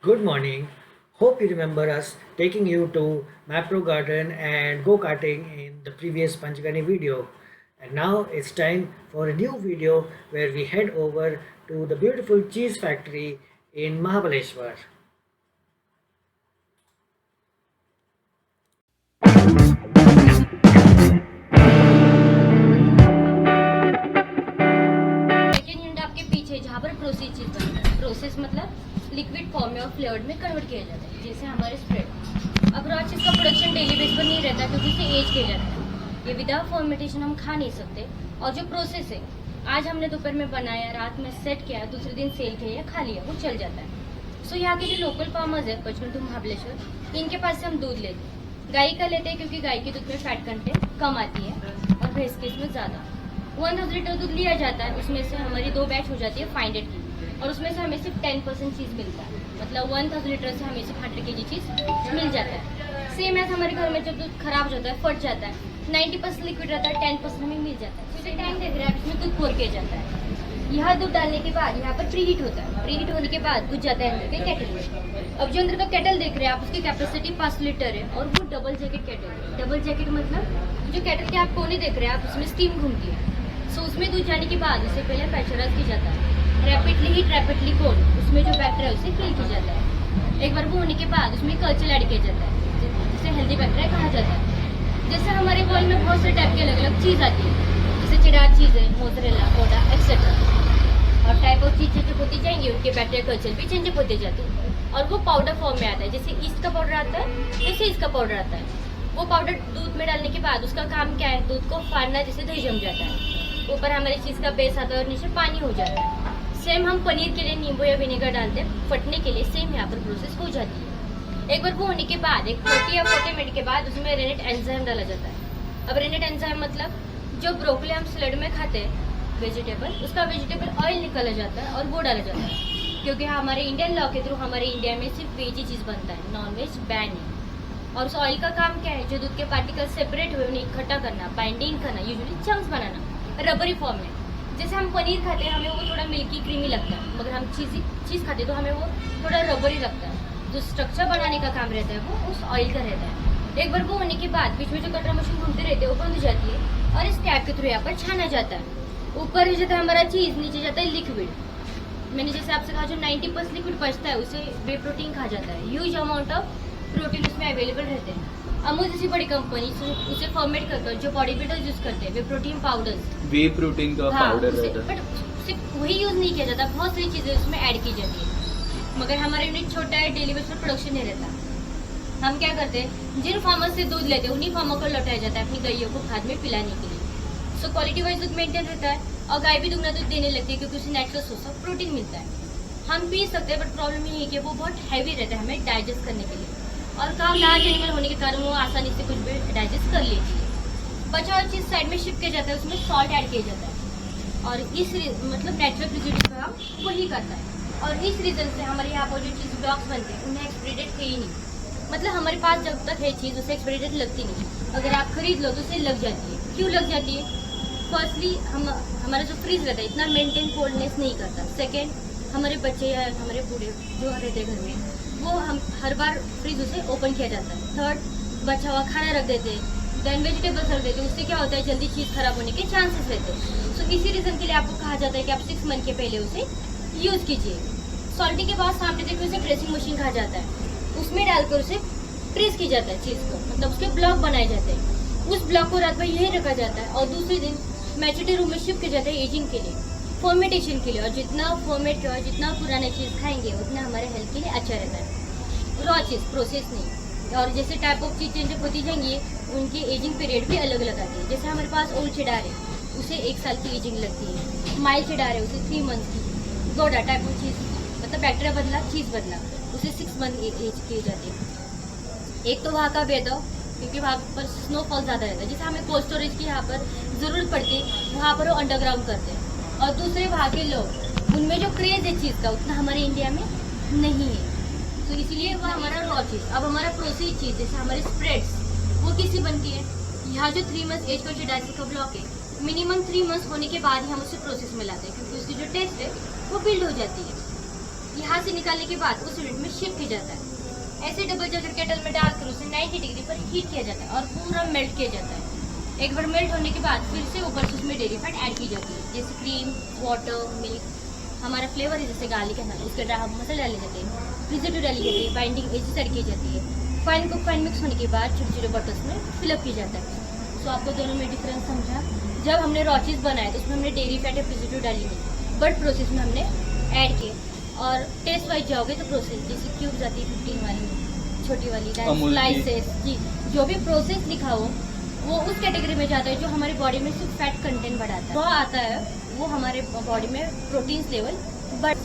Good morning. Hope you remember us taking you to Mapro Garden and go karting in the previous Panchgani video. And now it's time for a new video where we head over to the beautiful cheese factory in Mahabaleshwar. Second unit आपके पीछे जहाँ पर process चीज बनता है। Process मतलब liquid form में और फ्लेवर्ड में कन्वर्ट किया जाता है, जैसे हमारे स्प्रेड। अब रॉ चीज का प्रोडक्शन डेली बेस पर नहीं रहता क्योंकि इसे एज किया जाता है। ये विदाउट फॉर्मेटेशन हम खा नहीं सकते। और जो प्रोसेस है, आज हमने दोपहर में बनाया, रात में सेट किया, दूसरे दिन सेल किया या खा लिया, वो चल जाता है। सो यहाँ के जो लोकल फार्मर्स है पचमन टू महाबलेश्वर, इनके पास से हम दूध लेते हैं। गाय का लेते हैं क्योंकि गाय के दूध में फैट कंटेंट कम आती है और भैंस के इसमें ज़्यादा। 1000 लीटर दूध लिया जाता है, उसमें से हमारी 2 बैच हो जाती है 500 की, और उसमें से हमें सिर्फ 10% चीज़ मिलता है। मतलब 1000 लीटर से हमें सिर्फ 100 kg चीज़ मिल जाता है। सेम एज हमारे घर में जब दूध खराब हो जाता है, फट जाता है, 90% लिक्विड रहता है, 10% हमें मिल जाता है। जैसे टैंक देख रहे हैं, इसमें दूध पोर किया जाता है। यहाँ दूध डालने के बाद यहाँ पर प्रीहीट होता है। प्रीहीट होने के बाद दूध जाता है अंदर के केटल में। अब जो अंदर का केटल देख रहे हैं आप, उसकी कैपेसिटी 5 लीटर है और वो डबल जैकेट केटल है। डबल जैकेट मतलब जो केटल के आप कोने देख रहे हैं आप, उसमें स्टीम घूमती है। सो उसमें दूध जाने के बाद उसे पहले प्रेशराइज किया जाता है। रैपिडली हीट, रैपिडली कोल्ड, उसमें जो बैक्टीरिया है उसे किल किया जाता है। एक बार वो होने के बाद उसमें कल्चर ऐड किया जाता है, जिसे हेल्दी बैक्टीरिया कहा जाता है। जैसे हमारे बॉल में बहुत सारे टाइप की अलग अलग चीज़ आती है, जैसे चिड़ार चीज़ है, मोज़रेला, कोडा एक्सेट्रा। और टाइप ऑफ चीज़ें जो होती जाएंगी उनके बैक्टीरिया कल्चर भी चेंज होते जाते हैं और वो पाउडर फॉर्म में आता है। जैसे ईस्ट का पाउडर आता है, वैसे इसका पाउडर आता है। वो पाउडर दूध में डालने के बाद उसका काम क्या है, दूध को फाड़ना, जिससे दही जम जाता है। ऊपर हमारी चीज़ का बेस आता है और नीचे पानी हो जाता है। सेम हम पनीर के लिए नींबू या विनेगर डालते हैं फटने के लिए, सेम यहाँ पर प्रोसेस हो जाती है। एक बार वो होने के बाद एक 30 या 40 मिनट के बाद उसमें रेनेट एंजाइम डाला जाता है। अब रेनेट एंजाइम मतलब जो ब्रोकली हम सलाद में खाते हैं वेजिटेबल, उसका वेजिटेबल ऑयल निकाला जाता है और वो डाला जाता है। क्योंकि हमारे इंडियन लॉ के थ्रू हमारे इंडिया में सिर्फ वेज ही चीज़ बनता है, नॉन वेज बैन है। और उस ऑयल का काम क्या है, जो दूध के पार्टिकल सेपरेट हुए उन्हें इकट्ठा करना, बाइंडिंग करना, यूजुअली चंक्स बनाना रबरी फॉर्म में। जैसे हम पनीर खाते हैं, हमें वो थोड़ा मिल्की क्रीमी लगता है, मगर हम चीज़ खाते हैं तो हमें वो थोड़ा रबरी लगता है। जो स्ट्रक्चर बनाने का काम रहता है वो उस ऑयल का रहता है। एक बार वो होने के बाद बीच में जो कटर मशीन घूमते रहते हैं वो बंद हो जाती है और इस टैप के थ्रू यहाँ पर छाना जाता है। ऊपर हो जाता है हमारा चीज़, नीचे जाता है लिक्विड। मैंने जैसे आपसे कहा, जो 90% लिक्विड बचता है उसे वे प्रोटीन कहा जाता है। ह्यूज अमाउंट ऑफ प्रोटीन उसमें अवेलेबल रहते हैं। अमूल जैसी बड़ी कंपनी उसे फॉर्मेट कर जो बॉडी बिल्डर्स यूज करते हैं, वे प्रोटीन पाउडर्स, वे प्रोटीन का पाउडर रहता है। बट सिर्फ वही यूज नहीं किया जाता, बहुत सारी चीजें उसमें ऐड की जाती है। मगर हमारा यूनिट छोटा है, डेली बेस पर प्रोडक्शन नहीं रहता। हम क्या करते हैं, जिन फार्मर से दूध लेते हैं उन्हीं फार्मर को लौटाया जाता है अपनी गायों को खाद में पिलाने के लिए। सो क्वालिटी वाइज दूध मेंटेन रहता है और गाय भी दुगना दूध देने लगती है क्योंकि उसे नेचुरल सोर्स ऑफ प्रोटीन मिलता है। हम पी सकते हैं, बट प्रॉब्लम ये है कि वो बहुत हैवी रहता है हमें डाइजेस्ट करने के लिए, और काउ लार्ज एनिमल होने के कारण वो आसानी से कुछ भी डाइजेस्ट कर लेती है। बचा हुआ चीज़ साइड में शिफ्ट किया जाता है, उसमें सॉल्ट ऐड किया जाता है और इस मतलब नेचुरल प्रिजर्वेटिव का काम वही करता है। और इस रीज़न से हमारे यहाँ पर जो चीज़ ब्लॉक्स बनते हैं उन्हें एक्सपायरी डेट है ही नहीं। मतलब हमारे पास जब तक है चीज़ उसे एक्सपायरी डेट लगती नहीं, अगर आप खरीद लो तो उसे लग जाती है। क्यों लग जाती है? फर्स्टली हमारा जो फ्रीज रहता है इतना मेंटेन कोल्डनेस नहीं करता। सेकेंड, हमारे बच्चे या हमारे बूढ़े जो रहते हैं घर में, वो हम हर बार फ्रीज उसे ओपन किया जाता है। थर्ड, बचा हुआ खाना रख देते हैं, देन वेजिटेबल्स रख देते हैं, उससे क्या होता है जल्दी चीज़ खराब होने के चांसेस रहते हैं। सो इसी रीज़न के लिए आपको कहा जाता है कि आप 6 मंथ के पहले उसे यूज़ कीजिए। सॉल्टिंग के बाद सामने देखिए उसे प्रेसिंग मशीन कहा जाता है, उसमें डालकर उसे प्रेस किया जाता है चीज़ को, मतलब उसके ब्लॉक बनाए जाते हैं। उस ब्लॉक को रात भर यहीं रखा जाता है और दूसरे दिन मैच्योरिटी रूम में शिफ्ट किया जाता है एजिंग के लिए, फॉर्मेटेशन के लिए। और जितना फॉर्मेट किया, जितना पुराना चीज़ खाएंगे उतना हमारे हेल्थ के लिए अच्छा रहता है। रॉ चीज़, प्रोसेस नहीं। और जैसे टाइप ऑफ चीज़ चेंज होती जाएंगी, उनकी एजिंग पीरियड भी अलग अलग आती है। जैसे हमारे पास ओल्ड चिडार है, उसे 1 साल की एजिंग लगती है। माइल्ड चिडार है, उसे 3 मंथ की। गोडा टाइप ऑफ चीज़, मतलब बैक्टीरिया बदला, चीज़ बदला, उसे 6 मंथ एज की जाती है। एक तो वहाँ का भेदभाव, क्योंकि वहाँ पर स्नोफॉल ज़्यादा रहता है, जैसे हमें कोल्ड स्टोरेज की यहाँ पर ज़रूरत पड़ती है, वहाँ पर वो अंडरग्राउंड करते हैं। और दूसरे वहाँ के लोग, उनमें जो क्रेज़ है चीज़ का उतना हमारे इंडिया में नहीं है, तो इसलिए वो हमारा रॉ चीज़। अब हमारा प्रोसेस चीज़ जैसे हमारे स्प्रेड्स, वो किससे बनती है? यहाँ जो 3 मंथ एज का जो डायसी का ब्लॉक है, मिनिमम 3 मंथ्स होने के बाद ही हम उसे प्रोसेस में लाते हैं, क्योंकि उसकी जो टेस्ट है वो बिल्ड हो जाती है। यहाँ से निकालने के बाद उस यूनिट में शिफ्ट किया जाता है। ऐसे डबल जगर केटल में डालकर उसे 90 डिग्री पर हीट किया जाता है और पूरा मेल्ट किया जाता है। एक बार मेल्ट होने के बाद फिर से ऊपर से उसमें डेयरी फैट ऐड की जाती है, जैसे क्रीम, वाटर, मिल्क। हमारा फ्लेवर है जैसे गार्लिक है ना, उसके हम मसाले डाले जाते हैं, प्रिजर्वेटिव डाली जाती है, बाइंडिंग एजेस ऐड की जाती है। फाइन को फाइन मिक्स होने के बाद छोटे छोटे बॉटल्स में फिलअप किया जाता है। तो आपको दोनों में डिफरेंस समझा। जब हमने रॉ चीज़ बनाया तो उसमें हमने डेयरी फैट या प्रिजर्वेटिव डाली नहीं, बट प्रोसेस में हमने ऐड किए। और टेस्ट वाइज जाओगे तो प्रोसेस जैसे क्यूब जाती है 15 वाली, छोटी वाली स्लाइसेस जी, जो भी प्रोसेस लिखा हो वो उस कैटेगरी में जाता है जो हमारी बॉडी में सिर्फ फैट कंटेंट बढ़ाता है। रॉ आता है वो हमारे बॉडी में प्रोटीन्स लेवल बढ़।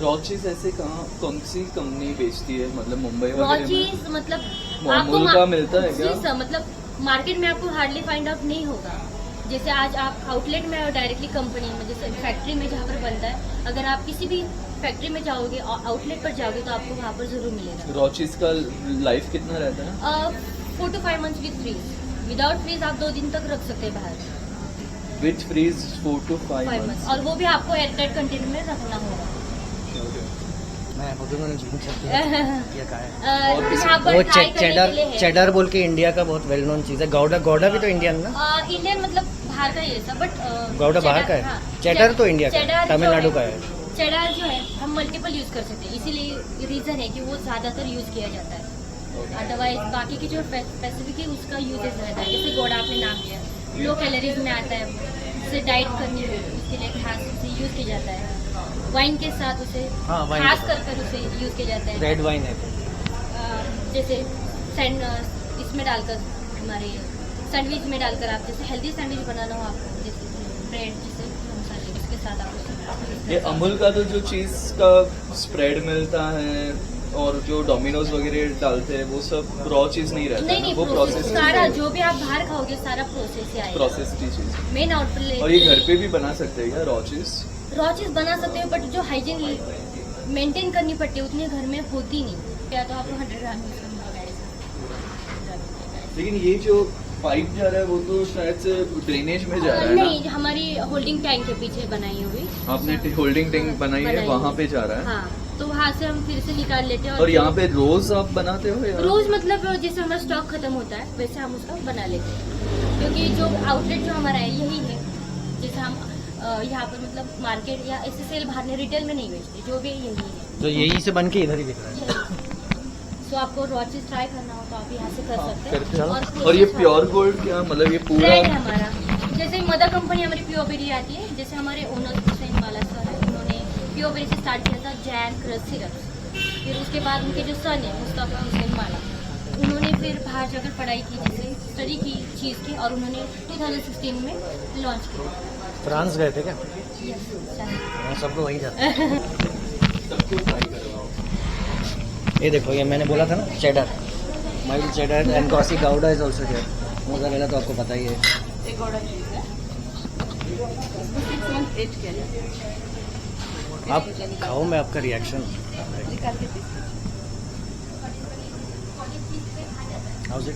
रॉ चीज ऐसे कहाँ कौन सी कंपनी बेचती है, मतलब मुंबई रॉ वगैरह में? चीज मतलब अमूल का मिलता है क्या? जी सर, मतलब मार्केट में आपको हार्डली फाइंड आउट नहीं होगा। जैसे आज आप आउटलेट में डायरेक्टली कंपनी में, जैसे फैक्ट्री में जहाँ पर बनता है, अगर आप किसी भी फैक्ट्री में जाओगे और आउटलेट पर जाओगे तो आपको वहाँ पर जरूर मिलेगा। रॉ चीज का लाइफ कितना रहता है? 4 to 5 months with fridge. Without fridge आप 2 दिन तक रख सकते हैं बाहर। With fridge 4 to 5 5 months। Months, और वो भी आपको एयरटाइट कंटेनर में रखना होगा। मैं होटल में नहीं सकती ये का है। और किसी- यहाँ पर वो try करने चेडर के लिए है। चेडर बोल के इंडिया का बहुत वेल नोन चीज है। गौडा गौडा भी तो इंडियन ना? इंडियन मतलब बाहर का ये सब, बट गौडा बाहर का है, चेडर तो इंडिया का है, तमिलनाडु का है। चेडर जो है हम मल्टीपल यूज कर सकते हैं, इसीलिए रीजन है कि वो ज्यादातर यूज किया जाता है। अदरवाइज बाकी की जो स्पेसिफिक है उसका यूजेस रहता है। जैसे गौडा आपने नाम लिया, लो कैलोरीज में आता है, उसे डाइट करनी है उसके लिए खास उसे यूज किया जाता है। वाइन के साथ उसे हाँ, वाइन खास के कर उसे यूज किया जाता है। रेड वाइन है। जैसे इसमें डालकर हमारे सैंडविच में डालकर आप जैसे हेल्दी सैंडविच बनाना हो आपको, जैसे ब्रेड जैसे मसाले उसके साथ आप उसे ये अमूल का तो जो चीज का स्प्रेड मिलता है और जो डोमिनोज वगैरह डालते हैं वो सब रॉ चीज नहीं रहता नहीं है, नहीं, वो प्रोसेस सारा जो भी आप बाहर खाओगे सारा प्रोसेस ही आएगा। प्रोसेस की चीज। मेन आउटलेट और ये घर पे भी बना सकते हैं क्या रॉ चीज? रॉ चीज बना सकते हो, बट जो हाइजीन मेंटेन करनी पड़ती है उतने घर में होती नहीं। या तो आपको 100 ग्राम यूज करना होगा। लेकिन ये जो पाइप जा रहा है वो तो शायद से ड्रेनेज में जा रहा है नहीं, ना? हमारी होल्डिंग टैंक के पीछे बनाई हुई। आपने होल्डिंग टैंक बनाई है, वहाँ पे जा रहा है। हाँ, तो वहाँ से हम फिर से निकाल लेते हैं। और यहाँ पे रोज आप बनाते हो या? रोज मतलब जैसे हमारा स्टॉक खत्म होता है वैसे हम उसका बना लेते हैं, क्योंकि जो आउटलेट जो हमारा है यही है। जैसे हम यहाँ पर मतलब मार्केट या ऐसे सेल बाहर में रिटेल में नहीं बेचते, जो भी यही है। तो यही से बन के इधर ही दिख रहा है। तो आपको रॉ चीज ट्राई करना हो तो आप यहाँ से कर सकते करते हैं। हैं। और ये प्योर गोल्ड क्या मतलब ये पूरा ब्रांड है हमारा। जैसे मदर कंपनी हमारी प्योरबेरी आती है, जैसे हमारे ओनर हुसैन माला सर है, उन्होंने प्योरबेरी से स्टार्ट किया था जैम क्रश सिरप। फिर उसके बाद उनके जो सन है मुस्तफा हुसैन माला, उन्होंने फिर बाहर जाकर पढ़ाई की, जैसे स्टडी की चीज़ की, और उन्होंने 2016 में लॉन्च किया। फ्रांस गए थे क्या? Yes, हाँ, सबको वही जाता है। सबको ट्राई करवाओ। ये देखो, ये मैंने बोला था ना चेडर, माइल्ड चेडर एंड गॉसी Gouda is also there. Mozzarella तो आपको पता ही है। एक ऑर्डर चीज है, इसको 6 मंथ एज किया जाता है। आप खाओ, मैं आपका रिएक्शन। निकाल के piece. How is it?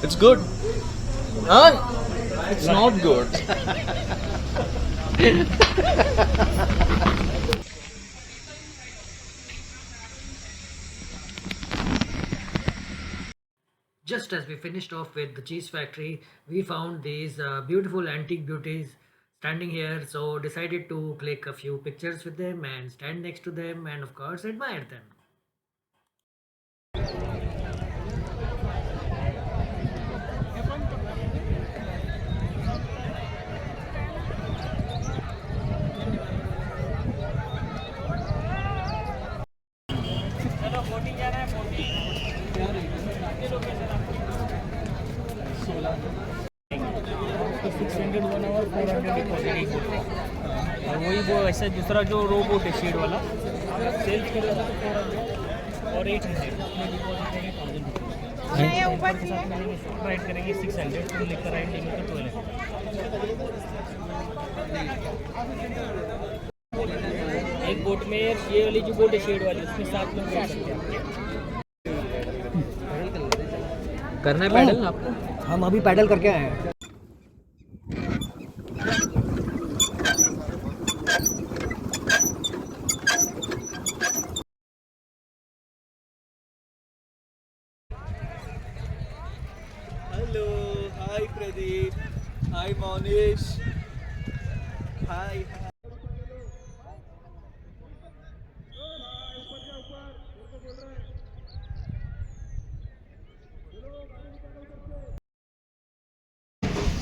It's good. Huh? It's not good. Just as we finished off with the cheese factory, we found these beautiful antique beauties standing here, so decided to click a few pictures with them and stand next to them and of course admire them. तो 600 1 our 400 deposit एक boat का। और वही वो ऐसा दूसरा जो robot है शेड वाला सेल्स करेगा तो 400 और 800 उसमें डिपॉजिट करेंगे 1000 रुपीज़। ऊपर के साथ में राइड करेंगे 600, फिर लेकर राइड लेंगे तो 1200। एक बोट में ये वाली जो बोट है शेड वाली उसमें 7 लोग बैठ सकते हैं। करना है पैडल आपको? हम अभी पैडल करके आए हैं। Hi Monish. Hi.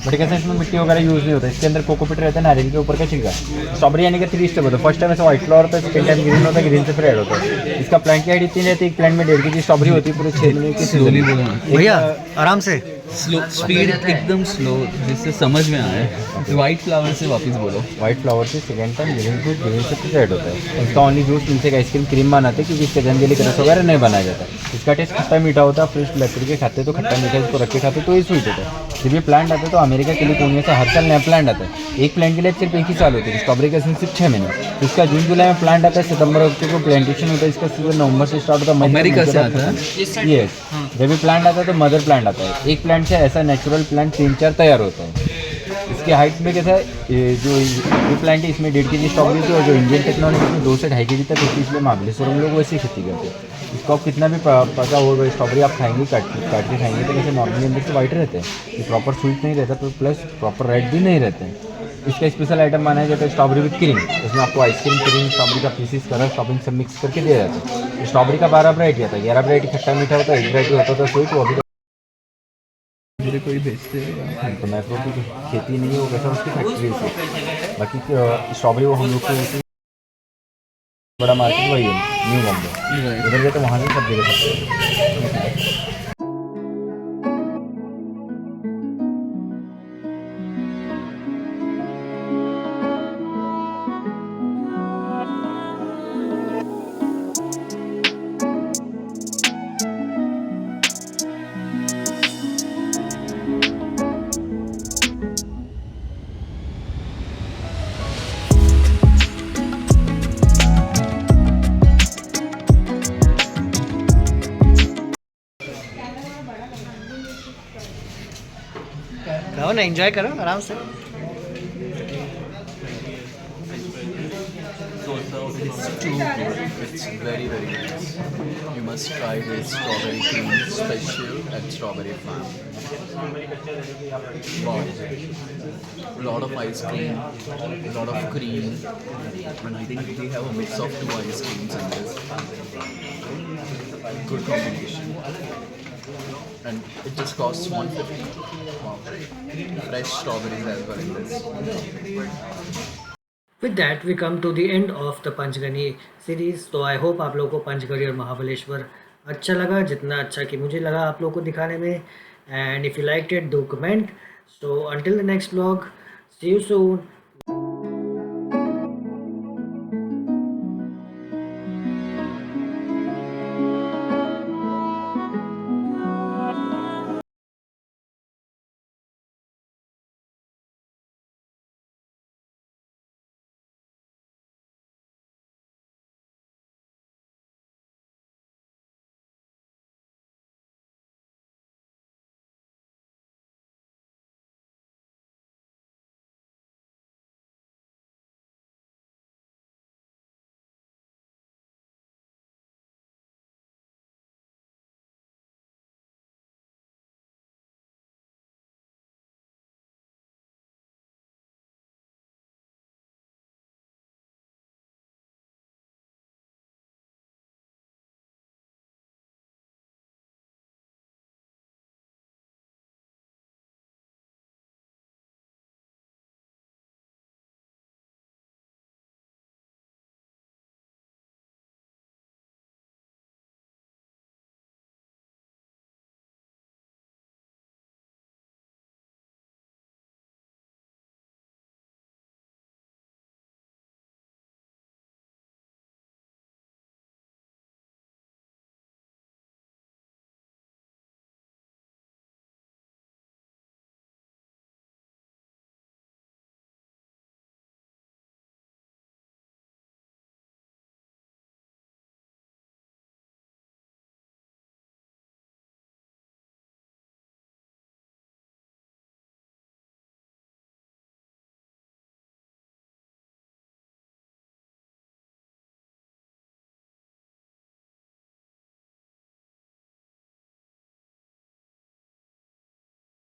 बट कैसे इसमें मिट्टी वगैरह यूज़ नहीं होता, इसके अंदर कोकोपीट रहता है नारियल के ऊपर का छिलका। स्ट्रॉबेरी यानी कि 3 स्टेप होता है। फर्स्ट टाइम ऐसा व्हाइट फ्लावर होता है, सेकंड टाइम ग्रीन होता है, ग्रीन से फिर रेड होता है। इसका प्लांट की हाइट इतनी रहती है, एक प्लांट में 1.5 kg स्ट्रॉबेरी होती है पूरे 6 महीने की स्लोली सीजन। बोलना भैया आराम से। स्लो स्पीड एकदम स्लो जिससे समझ में आए। वाइट फ्लावर से वापस बोलो। व्हाइट फ्लावर से second time green fruit, green से फिर रेड होता है। इसका ओनली जूस मिलसे का आइसक्रीम क्रीम बनाते हैं, क्योंकि इसके जनरली रस वगैरह नहीं बनाया जाता है। इसका टेस्ट खट्टा मीठा होता है। फ्रेश लकड़ी के खाते तो खट्टा मीठा, इसको रख के खाते तो ये स्वीट होता है। जब ये प्लांट आता है तो अमेरिका कैलिफोर्निया से हर साल नया प्लांट आता है। एक प्लांट के लिए सिर्फ 1 ही साल होती है। स्ट्रॉबेरी का सीजन सिर्फ 6 महीने। तो इसका जून जुलाई में प्लांट आता है, सितंबर अक्टूबर को प्लांटेशन होता है। इसका सीजन नवंबर से स्टार्ट होता है, अमेरिका से आता है? यस। जब ये प्लांट आता है तो मदर प्लांट आता है। एक प्लांट से ऐसा नेचुरल प्लांट 3-4 तैयार होता है। इसकी हाइट में कैसा है, ये प्लांट है इसमें 1.5 kg स्ट्रॉबेरी थी, और जो इंडियन टेक्नोलॉजी में 2 से 2.5 kg तक होती है। इसलिए महाबलेश्वर हम लोग वैसी खेती करते हैं। इसको आप कितना भी पका हुआ स्ट्रॉबेरी आप खाएंगे, काट के खाएंगे, तो कैसे नॉर्मली अंदर से वाइट रहते हैं। ये प्रॉपर स्वीट नहीं रहता, तो प्लस प्रॉपर रेड भी नहीं रहते हैं। इसका स्पेशल आइटम माना जाता है स्ट्रॉबेरी विद क्रीम। इसमें आपको आइसक्रीम, क्रीम, स्ट्रॉबेरी का पीसीस, कलर, टॉपिंग सब मिक्स करके दिया जाता है। स्ट्रॉबेरी का 12 वैरायटी आता है। 11 वैरायटी खट्टा मीठा होता है, 1 वैरायटी होता था स्वीट। वो अभी मेरे कोई भेजते हैं। तो मैप्रो की खेती नहीं है, वो कैसा उसकी फैक्ट्री से। बाकी स्ट्रॉबेरी वो हम लोग को बड़ा मार्केट वही है, न्यू बॉम्बे। उधर गए तो वहाँ से सब जगह सकते हैं। खाओ ना, एंजॉय करो आराम से। It's too good. It's very very nice. You must try this strawberry cream special at Strawberry Farm. Wow. A lot of ice cream, a lot of cream, and I think they have a mix of 2 ice creams in this. Good combination. And it just costs 150. Wow. Fresh strawberries as well in this. With that we come to the end of the Panchgani series. तो I hope आप लोगों को पंचगढ़ी और महाबलेश्वर अच्छा लगा, जितना अच्छा कि मुझे लगा आप लोगों को दिखाने में। And if you like it do comment. So until the next vlog, see you soon,